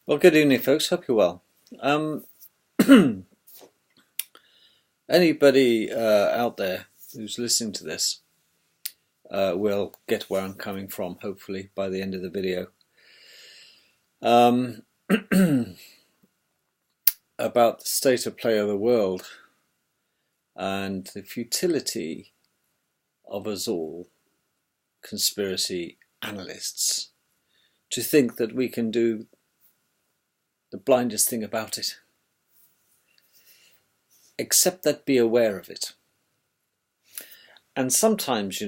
Well, good evening, folks. Hope you're well. Um, Anybody out there who's listening to this will get where I'm coming from, hopefully, by the end of the video. About the state of play of the world and the futility of us all, conspiracy analysts, to think that we can do the blindest thing about it. Except that be aware of it. And sometimes,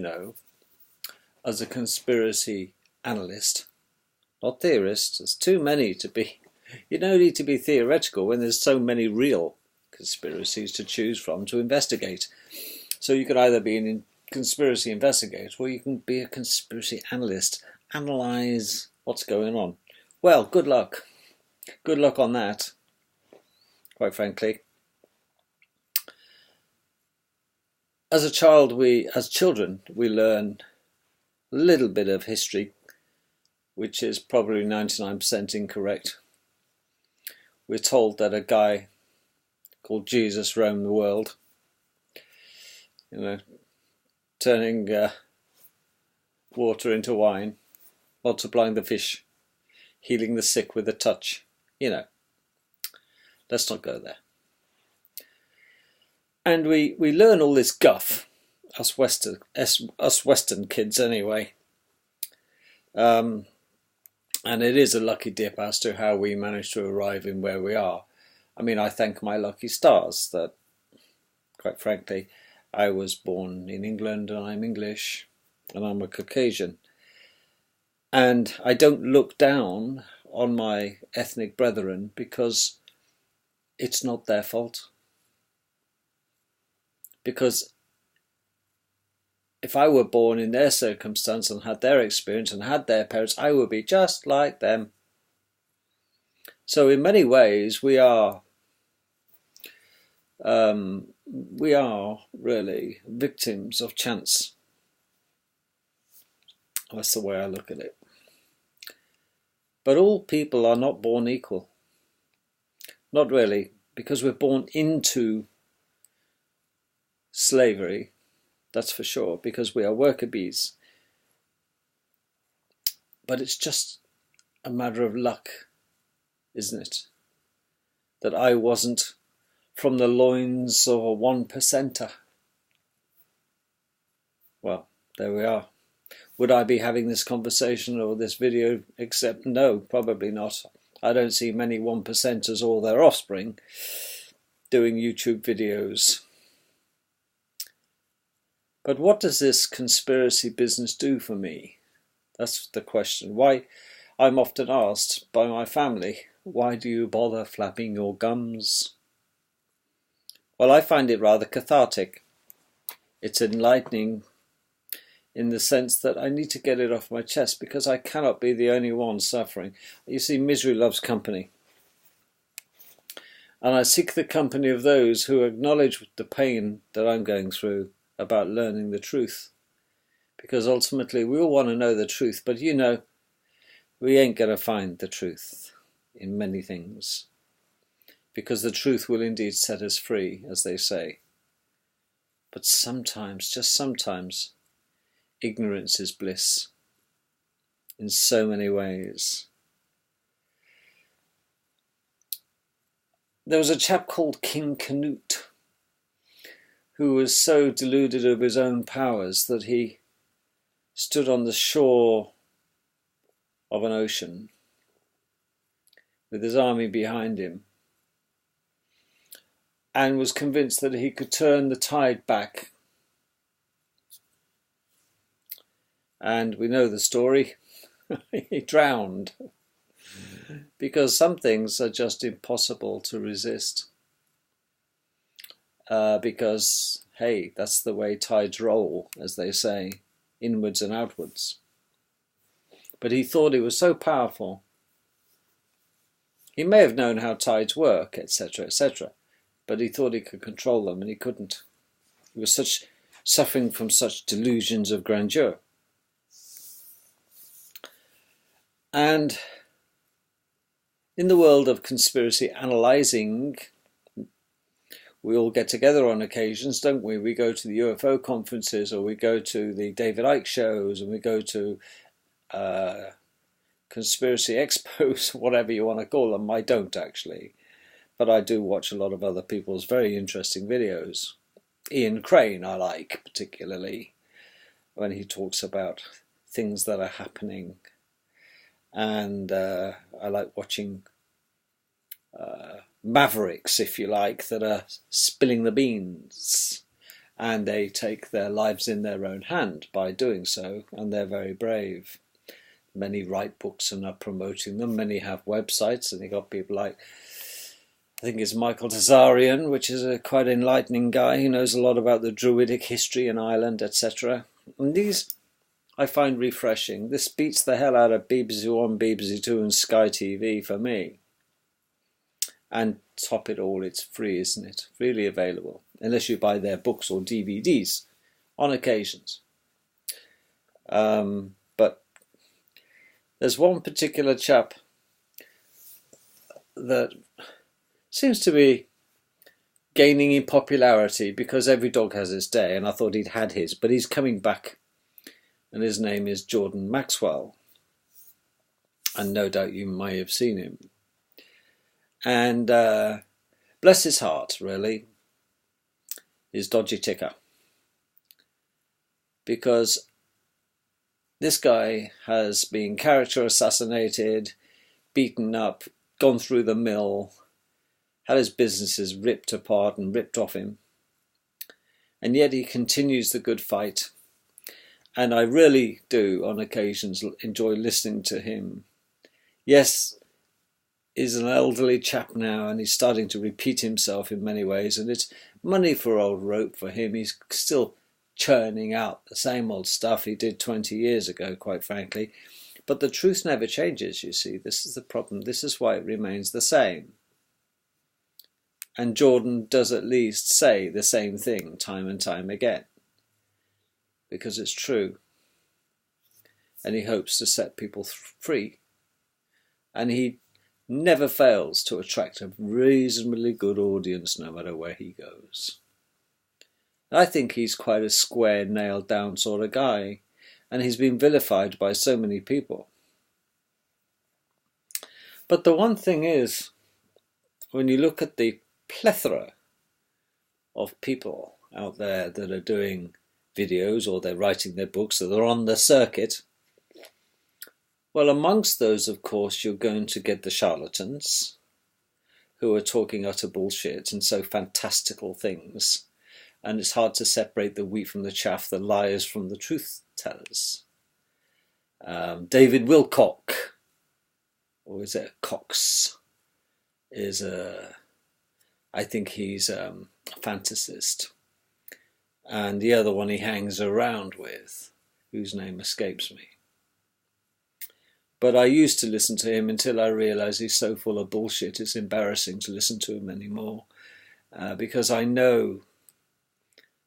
as a conspiracy analyst, not theorist, there's too many to be, you don't need to be theoretical when there's so many real conspiracies to choose from to investigate. So you could either be a conspiracy investigator or you can be a conspiracy analyst, analyze what's going on. Well, good luck. Good luck on that, quite frankly. As children, we learn a little bit of history, which is probably 99% incorrect. We're told that a guy called Jesus roamed the world, turning water into wine, multiplying the fish, healing the sick with a touch. Let's not go there. And we learn all this guff, us Western kids anyway. And it is a lucky dip as to how we managed to arrive in where we are. I mean, I thank my lucky stars that, quite frankly, I was born in England and I'm English and I'm a Caucasian. And I don't look down on my ethnic brethren because it's not their fault. Because if I were born in their circumstance and had their experience and had their parents, I would be just like them. So in many ways, we are really victims of chance. That's the way I look at it. But all people are not born equal. Not really, because we're born into slavery, that's for sure, because we are worker bees. But it's just a matter of luck, isn't it? That I wasn't from the loins of a 1%er. Well, there we are. Would I be having this conversation or this video except no, probably not. I don't see many 1%ers or their offspring doing YouTube videos. But what does this conspiracy business do for me? That's the question. Why, I'm often asked by my family, why do you bother flapping your gums? Well, I find it rather cathartic. It's enlightening in the sense that I need to get it off my chest because I cannot be the only one suffering. You see, misery loves company. And I seek the company of those who acknowledge the pain that I'm going through about learning the truth, because ultimately we all want to know the truth, but we ain't going to find the truth in many things, because the truth will indeed set us free, as they say. But sometimes, just sometimes, ignorance is bliss in so many ways. There was a chap called King Canute who was so deluded of his own powers that he stood on the shore of an ocean with his army behind him and was convinced that he could turn the tide back. And we know the story. He drowned because some things are just impossible to resist. Because, hey, that's the way tides roll, as they say, inwards and outwards. But he thought he was so powerful. He may have known how tides work, etc., etc., but he thought he could control them, and he couldn't. He was suffering from such delusions of grandeur. And in the world of conspiracy analysing, we all get together on occasions, don't we? We go to the UFO conferences, or we go to the David Icke shows, and we go to conspiracy expos, whatever you want to call them. I don't actually, but I do watch a lot of other people's very interesting videos. Ian Crane I like particularly, when he talks about things that are happening, and I like watching mavericks, if you like, that are spilling the beans, and they take their lives in their own hand by doing so, and they're very brave. Many write books and are promoting them. Many have websites, and you got people like, I think it's Michael Tazarian, which is a quite enlightening guy. He knows a lot about the Druidic history in Ireland, etc. And these I find refreshing. This beats the hell out of BBC One, BBC Two and Sky TV for me. And top it all, it's free, isn't it? Freely available, unless you buy their books or DVDs on occasions. But there's one particular chap that seems to be gaining in popularity, because every dog has its day, and I thought he'd had his, but he's coming back, and his name is Jordan Maxwell, and no doubt you may have seen him. And bless his heart, really, his dodgy ticker, because this guy has been character assassinated, beaten up, gone through the mill, had his businesses ripped apart and ripped off him, and yet he continues the good fight. And I really do, on occasions, enjoy listening to him. Yes, he's an elderly chap now, and he's starting to repeat himself in many ways, and it's money for old rope for him. He's still churning out the same old stuff he did 20 years ago, quite frankly. But the truth never changes, you see. This is the problem. This is why it remains the same. And Jordan does at least say the same thing time and time again, because it's true. And he hopes to set people free. And he never fails to attract a reasonably good audience, no matter where he goes. I think he's quite a square, nailed down sort of guy, and he's been vilified by so many people. But the one thing is, when you look at the plethora of people out there that are doing videos, or they're writing their books, or they're on the circuit, well, amongst those, of course, you're going to get the charlatans who are talking utter bullshit and so fantastical things, and it's hard to separate the wheat from the chaff, the liars from the truth tellers. David Wilcock, or is it Cox, is I think he's a fantasist. And the other one he hangs around with, whose name escapes me. But I used to listen to him until I realised he's so full of bullshit, it's embarrassing to listen to him anymore. Because I know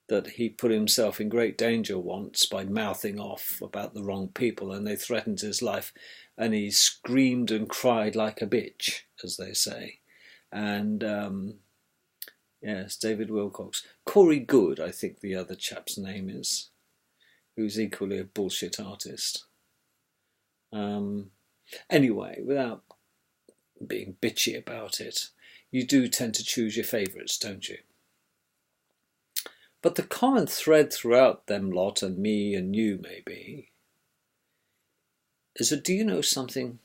that he put himself in great danger once by mouthing off about the wrong people, and they threatened his life, and he screamed and cried like a bitch, as they say. And yes, David Wilcox. Corey Good, I think the other chap's name is, who's equally a bullshit artist. Anyway, without being bitchy about it, you do tend to choose your favourites, don't you? But the common thread throughout them lot, and me and you maybe, is that, do you know something?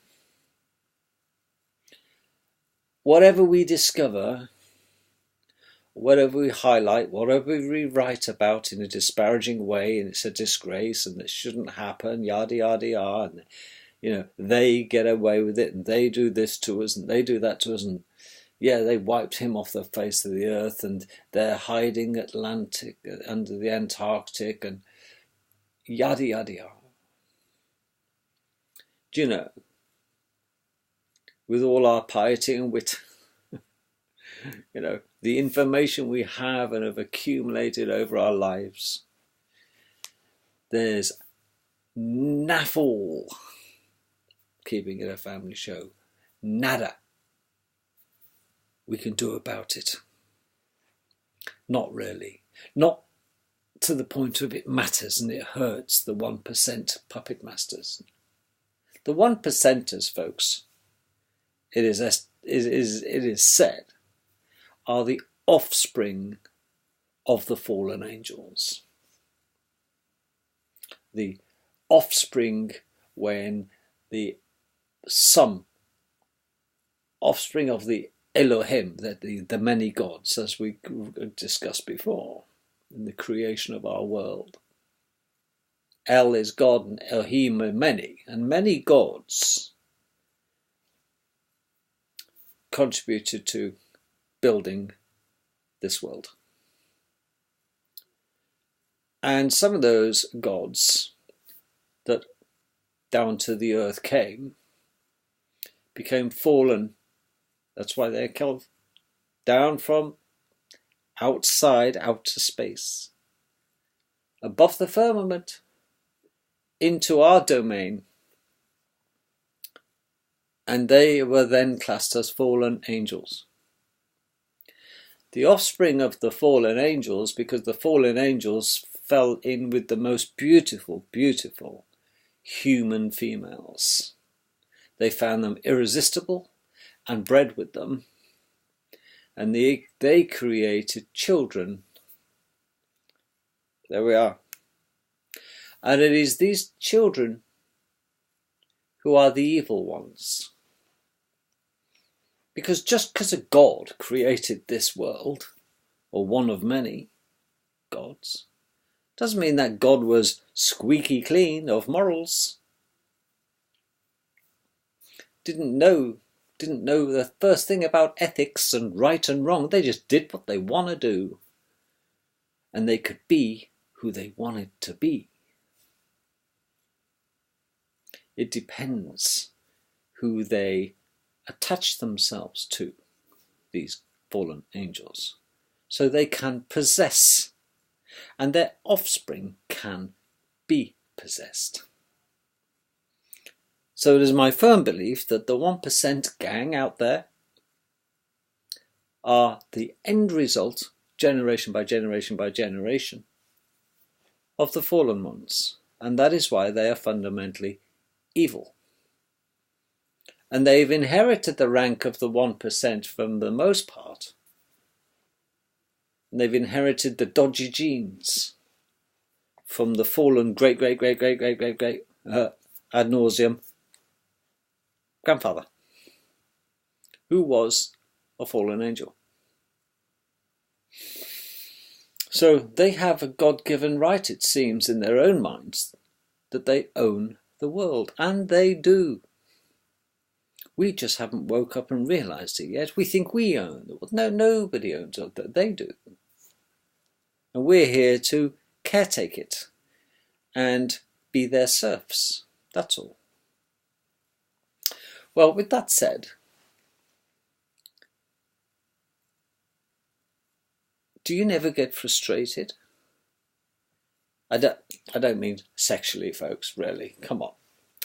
Whatever we discover, whatever we highlight, whatever we write about in a disparaging way, and it's a disgrace, and it shouldn't happen, yada yada yada, and you know, they get away with it, and they do this to us, and they do that to us, and yeah, they wiped him off the face of the earth, and they're hiding Atlantic under the Antarctic, and yada yada yada. Do you know, with all our piety and wit, you know, the information we have and have accumulated over our lives, there's naffle, keeping it a family show, nada we can do about it. Not really. Not to the point of it matters and it hurts the 1% puppet masters. The 1%ers, folks, it is said, are the offspring of the fallen angels. The offspring when some offspring of the Elohim, the many gods, as we discussed before, in the creation of our world. El is God and Elohim are many, and many gods contributed to building this world. And some of those gods that down to the earth came became fallen. That's why they're called down from outside outer space, above the firmament, into our domain. And they were then classed as fallen angels. The offspring of the fallen angels, because the fallen angels fell in with the most beautiful, beautiful human females. They found them irresistible and bred with them, and they created children. There we are. And it is these children who are the evil ones. Because just because a god created this world, or one of many gods, doesn't mean that God was squeaky clean of morals. Didn't know the first thing about ethics and right and wrong. They just did what they want to do. And they could be who they wanted to be. It depends who they attach themselves to, these fallen angels, so they can possess, and their offspring can be possessed. So it is my firm belief that the 1% gang out there are the end result, generation by generation by generation, of the fallen ones, and that is why they are fundamentally evil. And they've inherited the rank of the 1% from the most part. And they've inherited the dodgy genes from the fallen great ad nauseum grandfather, who was a fallen angel. So they have a God-given right, it seems, in their own minds, that they own the world, and they do. We just haven't woke up and realised it yet. We think we own the world. No, nobody owns it. They do. And we're here to caretake it and be their serfs. That's all. Well, with that said, do you never get frustrated? I don't mean sexually, folks, really. Come on.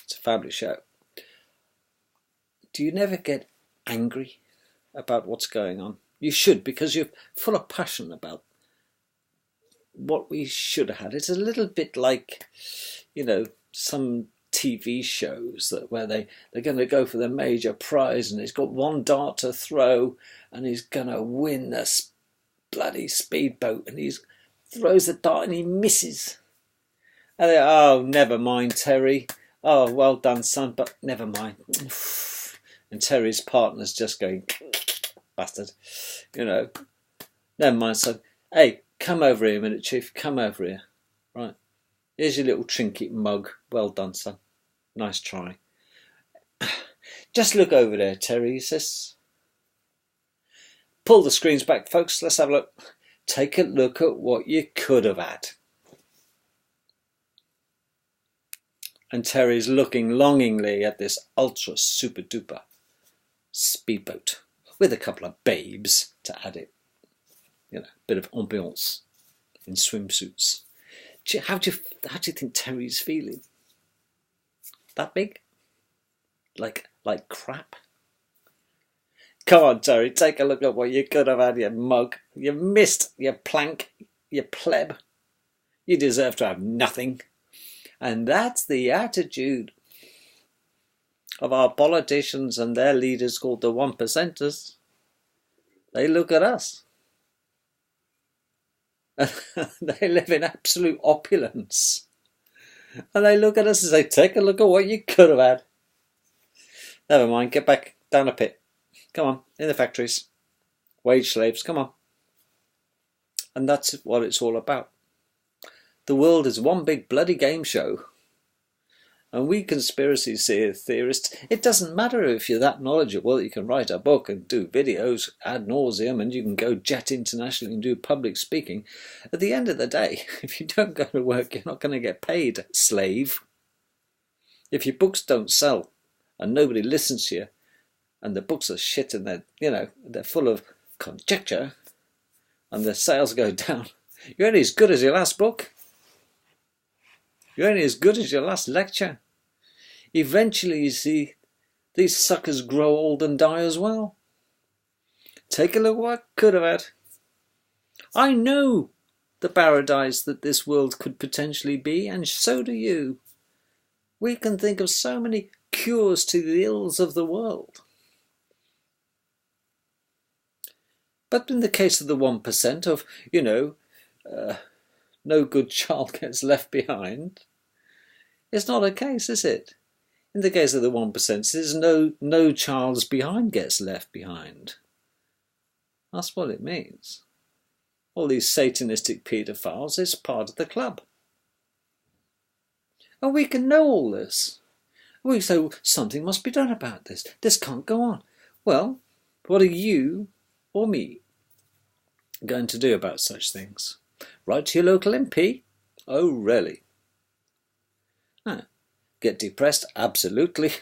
It's a family show. Do you never get angry about what's going on? You should, because you're full of passion about what we should have had. It's a little bit like, some TV shows where they're going to go for the major prize and he's got one dart to throw and he's going to win this bloody speedboat and he throws the dart and he misses. And they, oh, never mind, Terry. Oh, well done, son, but never mind. And Terry's partner's just going, bastard, never mind, son. Hey, come over here a minute, Chief, come over here. Right, here's your little trinket mug. Well done, son. Nice try. Just look over there, Terry, he says. Pull the screens back, folks. Let's have a look. Take a look at what you could have had. And Terry's looking longingly at this ultra super duper speedboat with a couple of babes to add it. Bit of ambiance in swimsuits. How do you think Terry's feeling? That big? Like crap? Come on, Terry, take a look at what you could have had, you mug. You missed, you plank, you pleb. You deserve to have nothing. And that's the attitude of our politicians and their leaders called the 1%ers. They look at us. They live in absolute opulence. And they look at us and say, take a look at what you could have had. Never mind, get back down a pit. Come on, in the factories. Wage slaves, come on. And that's what it's all about. The world is one big bloody game show. And we conspiracy theorists, it doesn't matter if you're that knowledgeable that you can write a book and do videos ad nauseum and you can go jet internationally and do public speaking. At the end of the day, if you don't go to work, you're not going to get paid, slave. If your books don't sell and nobody listens to you and the books are shit and they're full of conjecture and the sales go down, you're only as good as your last book. You're only as good as your last lecture. Eventually, you see, these suckers grow old and die as well. Take a look what I could have had. I know the paradise that this world could potentially be, and so do you. We can think of so many cures to the ills of the world. But in the case of the 1% of, no good child gets left behind, it's not a case, is it? In the case of the 1%, there's no child's behind gets left behind. That's what it means. All these satanistic paedophiles is part of the club. And we can know all this. We say, well, something must be done about this. This can't go on. Well, what are you or me going to do about such things? Write to your local MP? Oh, really? Get depressed? Absolutely.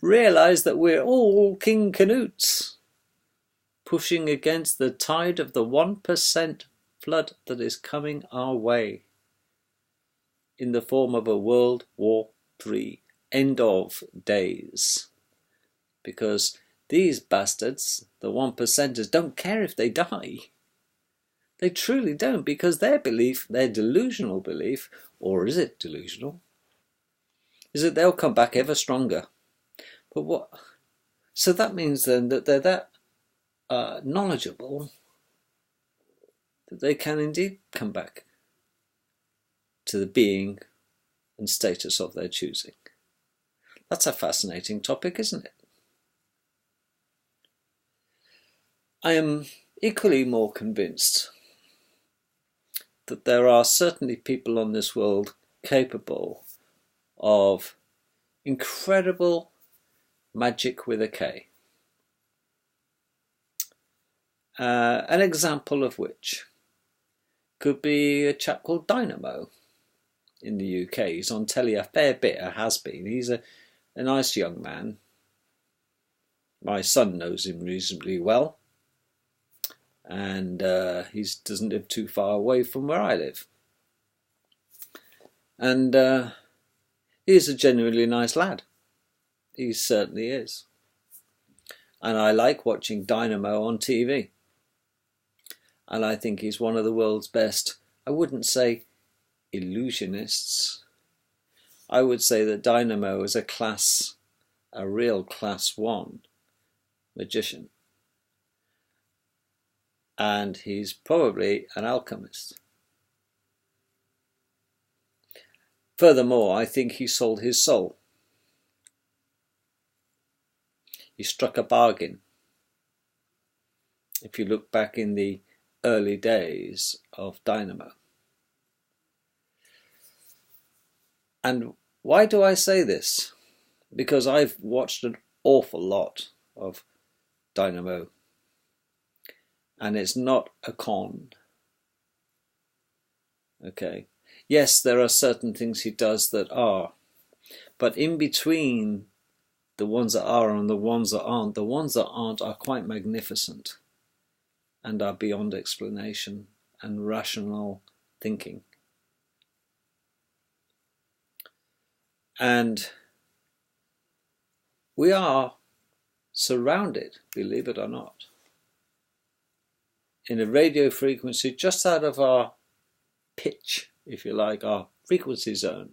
Realise that we're all King Canutes, pushing against the tide of the 1% flood that is coming our way in the form of a World War III, end of days. Because these bastards, the 1%ers, don't care if they die. They truly don't, because their belief, their delusional belief, or is it delusional, is that they'll come back ever stronger. But what? So that means then that they're that knowledgeable that they can indeed come back to the being and status of their choosing. That's a fascinating topic, isn't it? I am equally more convinced that there are certainly people on this world capable of incredible magic with a K. An example of which could be a chap called Dynamo in the UK. He's on telly a fair bit, or has been. He's a nice young man. My son knows him reasonably well. And he doesn't live too far away from where I live. And he's a genuinely nice lad. He certainly is. And I like watching Dynamo on TV. And I think he's one of the world's best, I wouldn't say illusionists. I would say that Dynamo is a real class 1 magician. And he's probably an alchemist. Furthermore, I think he sold his soul. He struck a bargain. If you look back in the early days of Dynamo. And why do I say this? Because I've watched an awful lot of Dynamo. And it's not a con. Okay. Yes, there are certain things he does that are. But in between the ones that are and the ones that aren't, the ones that aren't are quite magnificent and are beyond explanation and rational thinking. And we are surrounded, believe it or not, in a radio frequency just out of our pitch, if you like, our frequency zone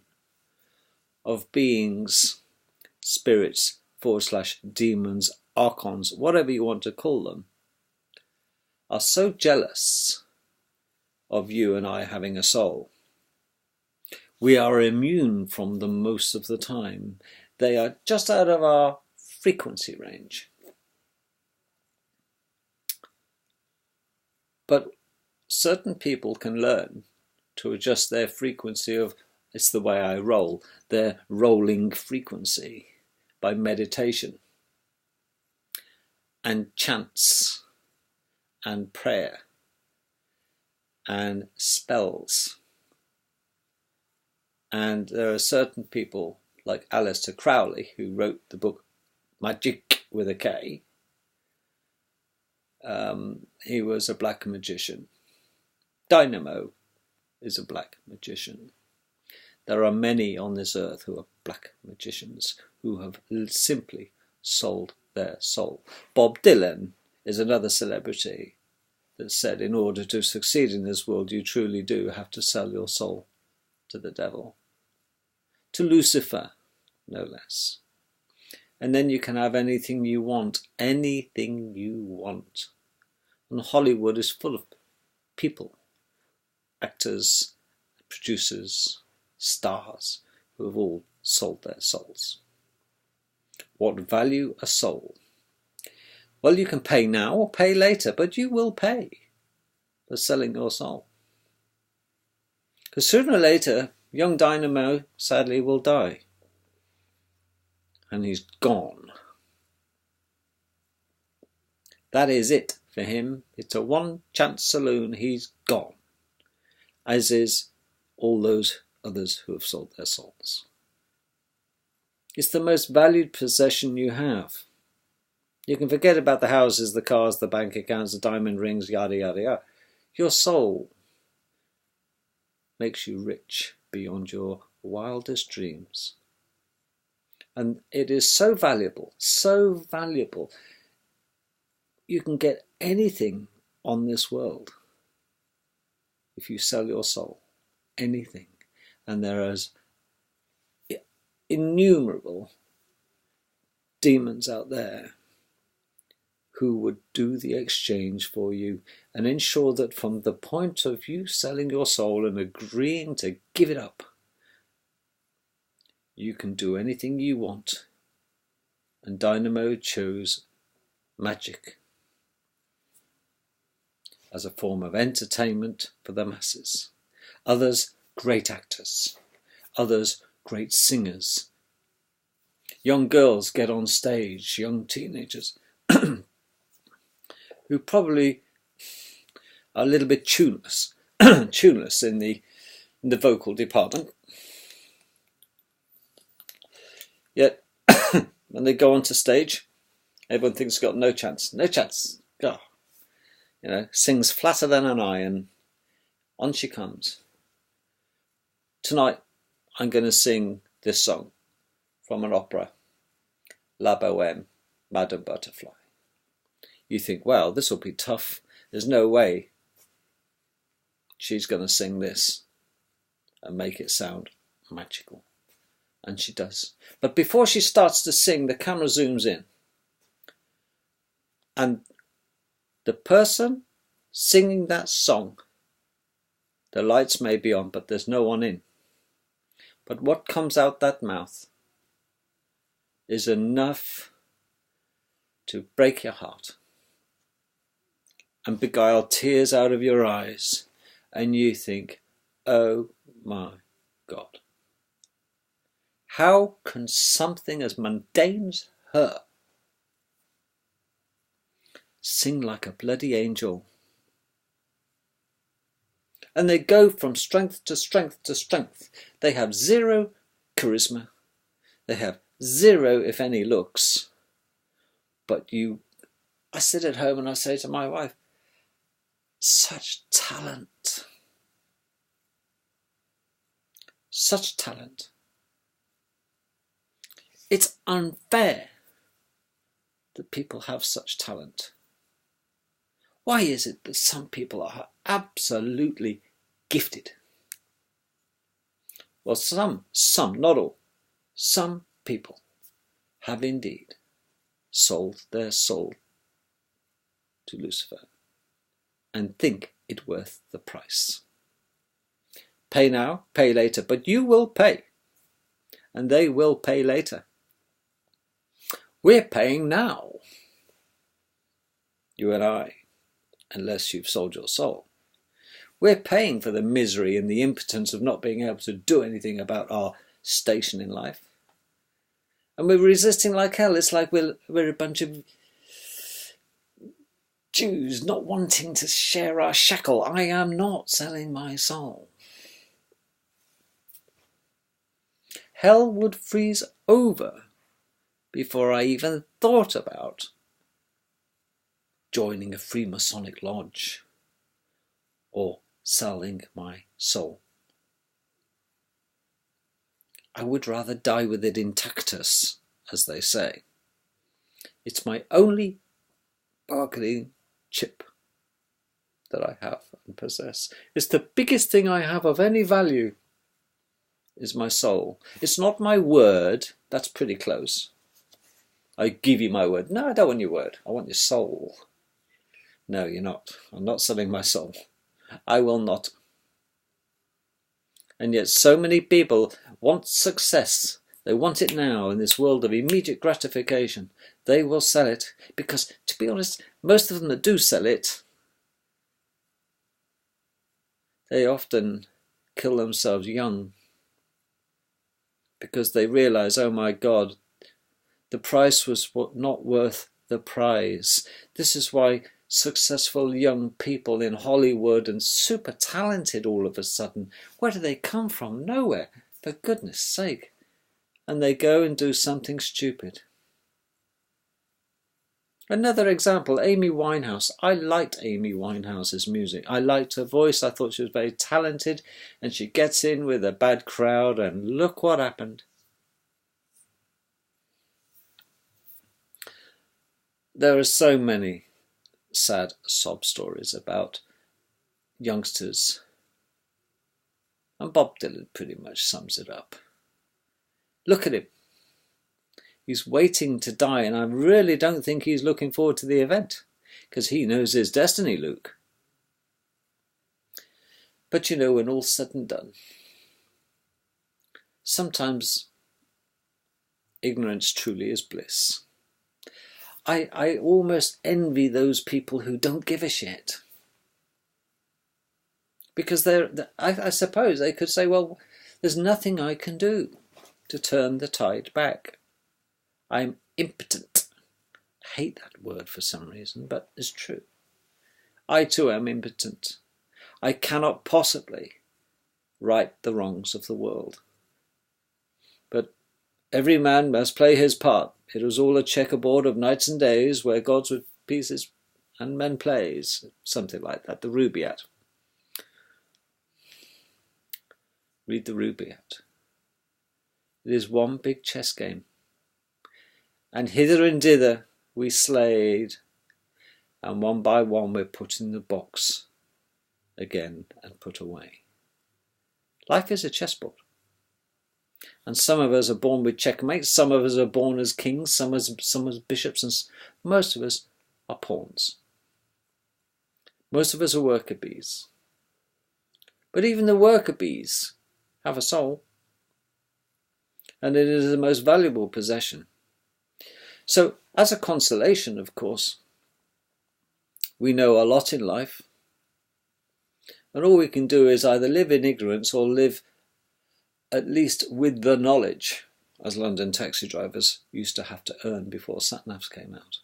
of beings, spirits, / demons, archons, whatever you want to call them, are so jealous of you and I having a soul. We are immune from them most of the time. They are just out of our frequency range. But certain people can learn to adjust their frequency of, it's the way I roll, their rolling frequency by meditation and chants and prayer and spells. And there are certain people like Aleister Crowley, who wrote the book Magic with a K. He was a black magician. Dynamo is a black magician. There are many on this earth who are black magicians who have simply sold their soul. Bob Dylan is another celebrity that said, in order to succeed in this world, you truly do have to sell your soul to the devil, to Lucifer, no less. And then you can have anything you want, anything you want. And Hollywood is full of people, actors, producers, stars, who have all sold their souls. What value a soul? Well, you can pay now or pay later, but you will pay for selling your soul. Because sooner or later, young Dynamo sadly will die. And he's gone. That is it for him. It's a one-chance saloon. He's gone. As is all those others who have sold their souls. It's the most valued possession you have. You can forget about the houses, the cars, the bank accounts, the diamond rings, yada, yada, yada. Your soul makes you rich beyond your wildest dreams. And it is so valuable, so valuable. You can get anything on this world if you sell your soul. Anything. And there are innumerable demons out there who would do the exchange for you and ensure that from the point of you selling your soul and agreeing to give it up, you can do anything you want. And Dynamo chose magic as a form of entertainment for the masses. Others, great actors. Others, great singers. Young girls get on stage, young teenagers, who probably are a little bit tuneless in the vocal department. Yet, when they go onto stage, everyone thinks they've got no chance. No chance. Oh. Sings flatter than an iron. On she comes. Tonight, I'm going to sing this song from an opera, La Bohème, Madame Butterfly. You think, well, this will be tough. There's no way she's going to sing this and make it sound magical. And she does. But before she starts to sing, the camera zooms in. And the person singing that song, the lights may be on, but there's no one in. But what comes out that mouth is enough to break your heart and beguile tears out of your eyes. And you think, oh my God. How can something as mundane as her sing like a bloody angel? And they go from strength to strength to strength. They have zero charisma. They have zero, if any, looks. But I sit at home and I say to my wife, such talent. Such talent. It's unfair that people have such talent? Why is it that some people are absolutely gifted? Well, some, not all, some people have indeed sold their soul to Lucifer and think it worth the price. Pay now, pay later, but you will pay, and they will pay later. We're paying now, you and I, unless you've sold your soul. We're paying for the misery and the impotence of not being able to do anything about our station in life. And we're resisting like hell. It's like we're a bunch of Jews not wanting to share our shekel. I am not selling my soul. Hell would freeze over before I even thought about joining a Freemasonic lodge or selling my soul. I would rather die with it intactus, as they say. It's my only bargaining chip that I have and possess. It's the biggest thing I have of any value is my soul. It's not my word. That's pretty close. I give you my word. No, I don't want your word. I want your soul. No, you're not. I'm not selling my soul. I will not. And yet so many people want success. They want it now in this world of immediate gratification. They will sell it because, to be honest, most of them that do sell it, they often kill themselves young because they realize, oh my God, the price was not worth the prize. This is why successful young people in Hollywood and super talented all of a sudden, where do they come from? Nowhere, for goodness sake. And they go and do something stupid. Another example, Amy Winehouse. I liked Amy Winehouse's music. I liked her voice. I thought she was very talented, and she gets in with a bad crowd, and look what happened. There are so many sad sob stories about youngsters, and Bob Dylan pretty much sums it up. Look at him. He's waiting to die, and I really don't think he's looking forward to the event, because he knows his destiny, Luke. But you know, when all's said and done, sometimes ignorance truly is bliss. I almost envy those people who don't give a shit. Because I suppose they could say, well, there's nothing I can do to turn the tide back. I'm impotent. I hate that word for some reason, but it's true. I too am impotent. I cannot possibly right the wrongs of the world. But every man must play his part. It was all a checkerboard of nights and days where gods were pieces and men plays. Something like that, the Rubaiyat. Read the Rubaiyat. It is one big chess game. And hither and thither we slayed, and one by one we're put in the box again and put away. Life is a chessboard. And some of us are born with checkmate, some of us are born as kings, some as bishops, and most of us are pawns. Most of us are worker bees. But even the worker bees have a soul. And it is the most valuable possession. So, as a consolation, of course, we know a lot in life. And all we can do is either live in ignorance or live at least with the knowledge, as London taxi drivers used to have to earn before sat-navs came out.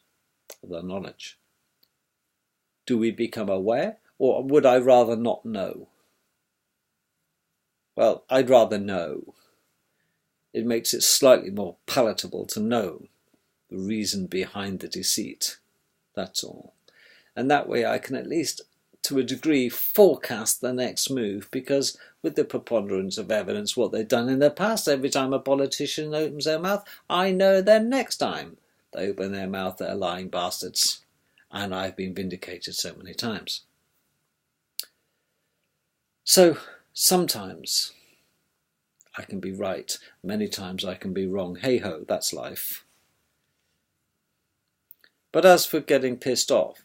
The knowledge. Do we become aware, or would I rather not know? Well, I'd rather know. It makes it slightly more palatable to know the reason behind the deceit. That's all. And that way I can at least, to a degree, forecast the next move, because with the preponderance of evidence, what they've done in the past, every time a politician opens their mouth, I know their next time They open their mouth, they're lying bastards. And I've been vindicated so many times. So sometimes I can be right. Many times I can be wrong. Hey-ho, that's life. But as for getting pissed off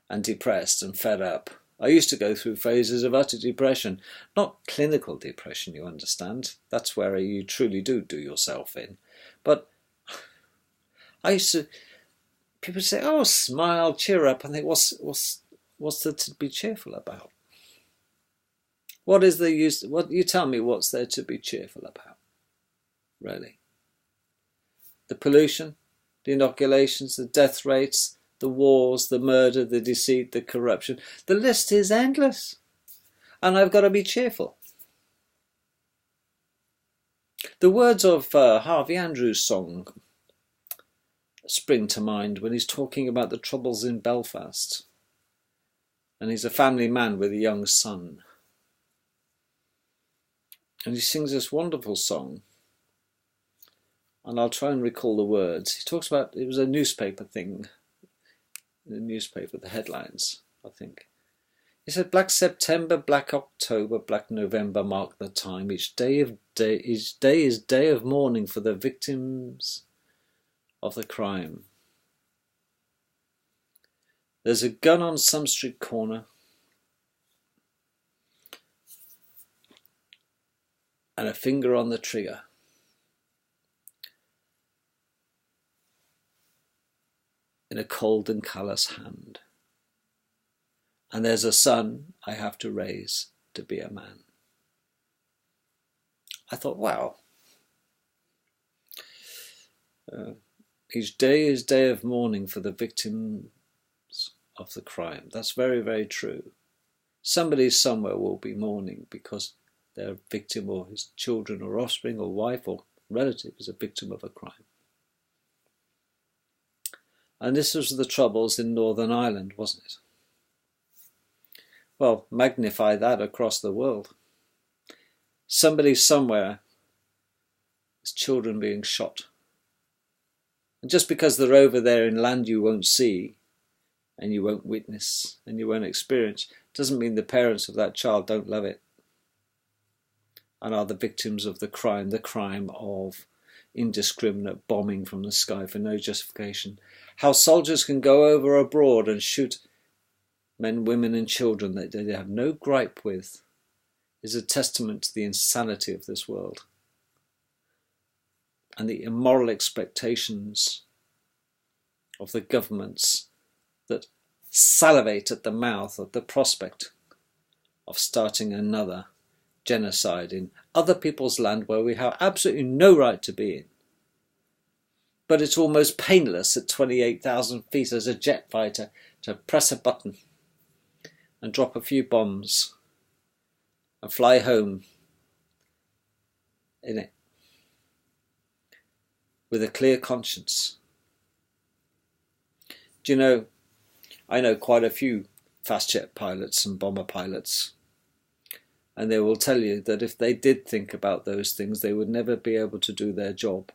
and depressed and fed up, I used to go through phases of utter depression. Not clinical depression, you understand. That's where you truly do yourself in. But I used to... People say, oh, smile, cheer up. I think, what's there to be cheerful about? What is the use? What you tell me? What's there to be cheerful about? Really? The pollution, the inoculations, the death rates, the wars, the murder, the deceit, the corruption. The list is endless, and I've got to be cheerful. The words of Harvey Andrews' song spring to mind when he's talking about the troubles in Belfast, and he's a family man with a young son. And he sings this wonderful song, and I'll try and recall the words. He talks about, it was a newspaper thing, the newspaper, the headlines, I think. He said, Black September, Black October, Black November mark the time. Each day is day of mourning for the victims of the crime. There's a gun on some street corner, and a finger on the trigger. In a cold and callous hand. And there's a son I have to raise to be a man. I thought, wow. Each day is day of mourning for the victims of the crime. That's very, very true. Somebody somewhere will be mourning because their victim or his children or offspring or wife or relative is a victim of a crime. And this was the troubles in Northern Ireland, wasn't it? Well, magnify that across the world. Somebody somewhere, his children being shot. And just because they're over there in land you won't see, and you won't witness, and you won't experience, doesn't mean the parents of that child don't love it and are the victims of the crime of indiscriminate bombing from the sky for no justification. How soldiers can go over abroad and shoot men, women and children that they have no gripe with is a testament to the insanity of this world and the immoral expectations of the governments that salivate at the mouth at the prospect of starting another genocide in other people's land where we have absolutely no right to be in. But it's almost painless at 28,000 feet as a jet fighter to press a button and drop a few bombs and fly home in it with a clear conscience. Do you know, I know quite a few fast jet pilots and bomber pilots, and they will tell you that if they did think about those things, they would never be able to do their job.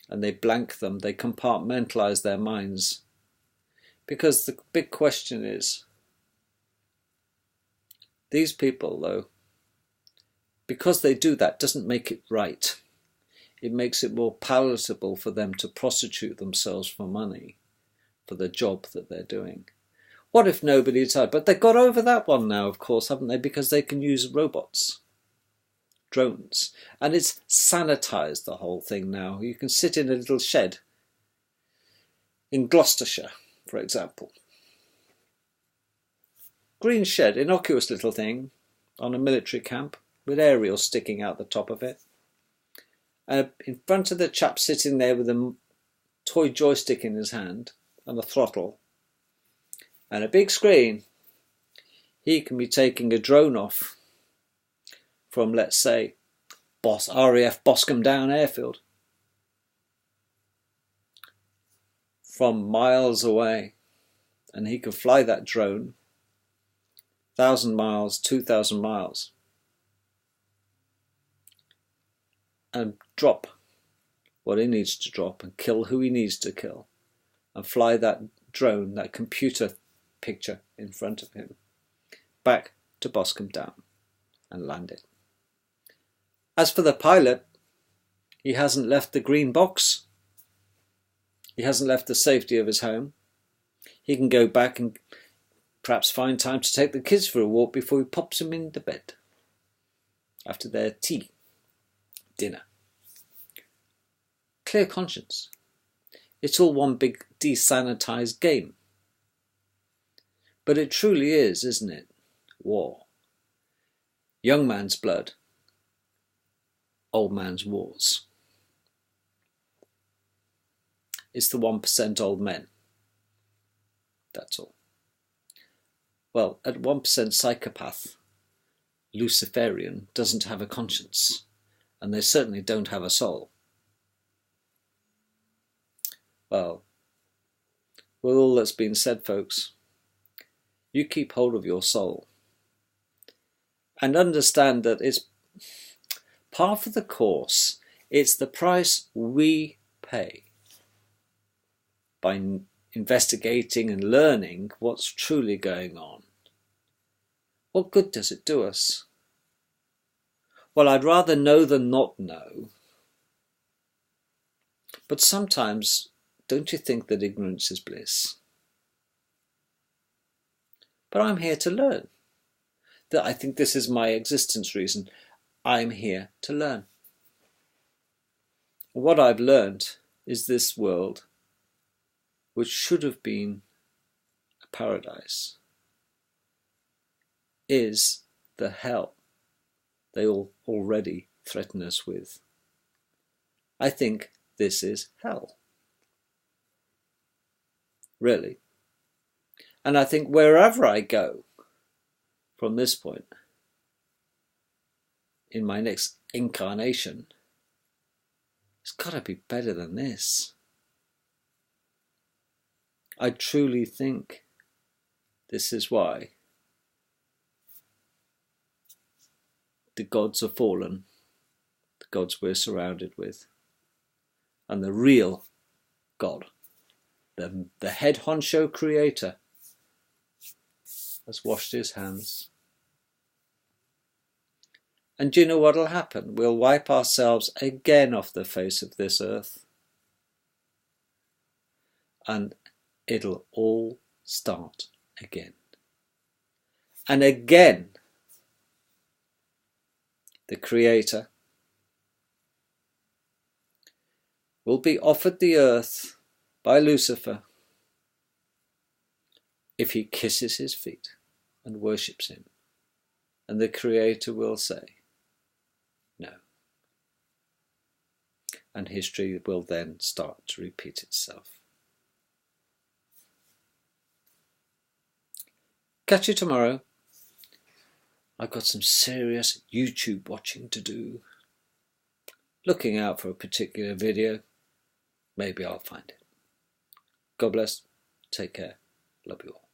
And they blank them, they compartmentalize their minds. Because the big question is, these people, though, because they do that, doesn't make it right. It makes it more palatable for them to prostitute themselves for money for the job that they're doing. What if nobody tried? But they've got over that one now, of course, haven't they? Because they can use robots, drones. And it's sanitized, the whole thing now. You can sit in a little shed in Gloucestershire, for example. Green shed, innocuous little thing on a military camp with aerials sticking out the top of it. In front of the chap sitting there with a toy joystick in his hand and a throttle and a big screen, he can be taking a drone off from, let's say, RAF Boscombe Down airfield from miles away, and he can fly that drone 1,000 miles, 2,000 miles and drop what he needs to drop and kill who he needs to kill, and fly that drone, that computer picture in front of him, back to Boscombe Down and land it. As for the pilot, he hasn't left the green box. He hasn't left the safety of his home. He can go back and perhaps find time to take the kids for a walk before he pops them into bed after their dinner. Clear conscience. It's all one big desanitized game. But it truly is, isn't it? War. Young man's blood. Old man's wars. It's the 1% old men. That's all. Well, at 1% psychopath, Luciferian doesn't have a conscience, and they certainly don't have a soul. Well, with all that's been said, folks, you keep hold of your soul and understand that it's par for the course. It's the price we pay by investigating and learning what's truly going on. What good does it do us? Well, I'd rather know than not know. But sometimes, don't you think that ignorance is bliss? But I'm here to learn. That I think this is my existence reason. I'm here to learn. What I've learned is this world, which should have been a paradise, is the hell they already threaten us with. I think this is hell. Really. And I think wherever I go from this point, in my next incarnation, it's got to be better than this. I truly think this is why the gods are fallen, the gods we're surrounded with, and the real God, the head honcho creator, has washed his hands. And do you know what'll happen? We'll wipe ourselves again off the face of this earth. And it'll all start again. And again, the Creator will be offered the earth by Lucifer if he kisses his feet and worships him. And the Creator will say, no. And history will then start to repeat itself. Catch you tomorrow. I've got some serious YouTube watching to do. Looking out for a particular video. Maybe I'll find it. God bless. Take care. Love you all.